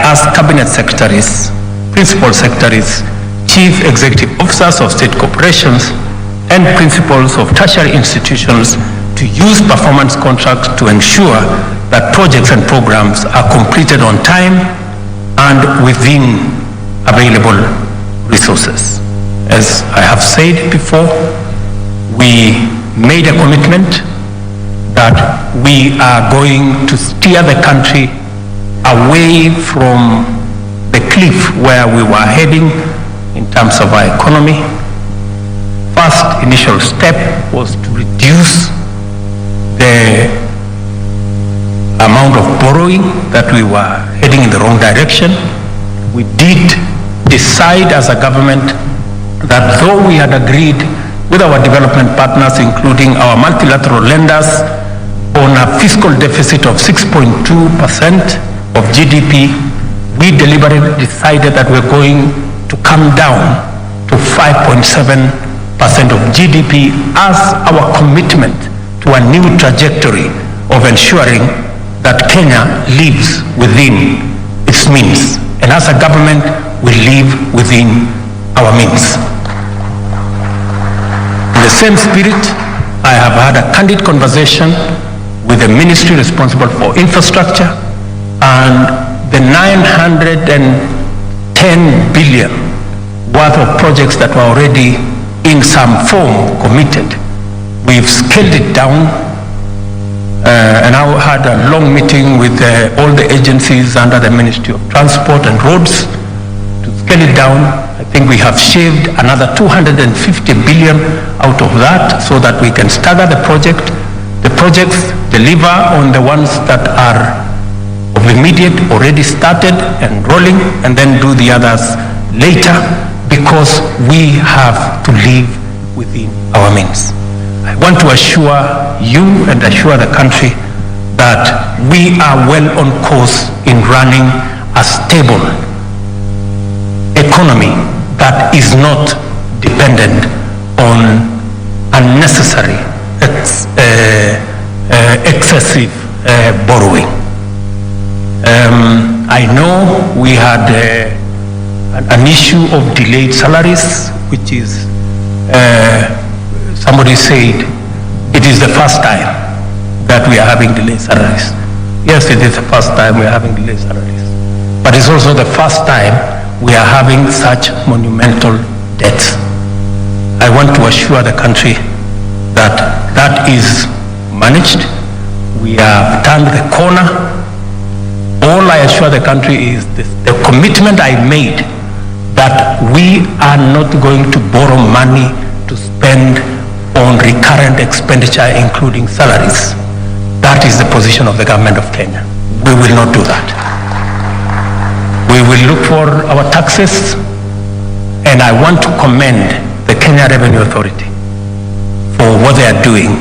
asked cabinet secretaries, principal secretaries, chief executive officers of state corporations, and principals of tertiary institutions to use performance contracts to ensure that projects and programs are completed on time and within available resources. As I have said before, we made a commitment that we are going to steer the country away from the cliff where we were heading in terms of our economy. First initial step was to reduce the amount of borrowing that we were heading in the wrong direction. We did decide as a government that though we had agreed with our development partners, including our multilateral lenders, on a fiscal deficit of 6.2% of GDP, we deliberately decided that we're going to come down to 5.7% of GDP as our commitment to a new trajectory of ensuring that Kenya lives within its means. And as a government, we live within our means. In the same spirit, I have had a candid conversation with the ministry responsible for infrastructure, and the 910 billion worth of projects that were already in some form committed, we've scaled it down. And I had a long meeting with all the agencies under the Ministry of Transport and Roads to scale it down. I think we have shaved another 250 billion out of that so that we can stagger the project. The projects deliver on the ones that are of immediate, already started and rolling, and then do the others later, because we have to live within our means. I want to assure you and assure the country that we are well on course in running a stable economy that is not dependent on unnecessary, excessive borrowing. I know we had an issue of delayed salaries, which is somebody said it is the first time that we are having delayed salaries. Yes, it is the first time we are having delayed salaries. But it's also the first time we are having such monumental debts. I want to assure the country that that is managed. We have turned the corner. All I assure the country is this, the commitment I made that we are not going to borrow money to spend on recurrent expenditure, including salaries. That is the position of the government of Kenya. We will not do that. We will look for our taxes, and I want to commend the Kenya Revenue Authority for what they are doing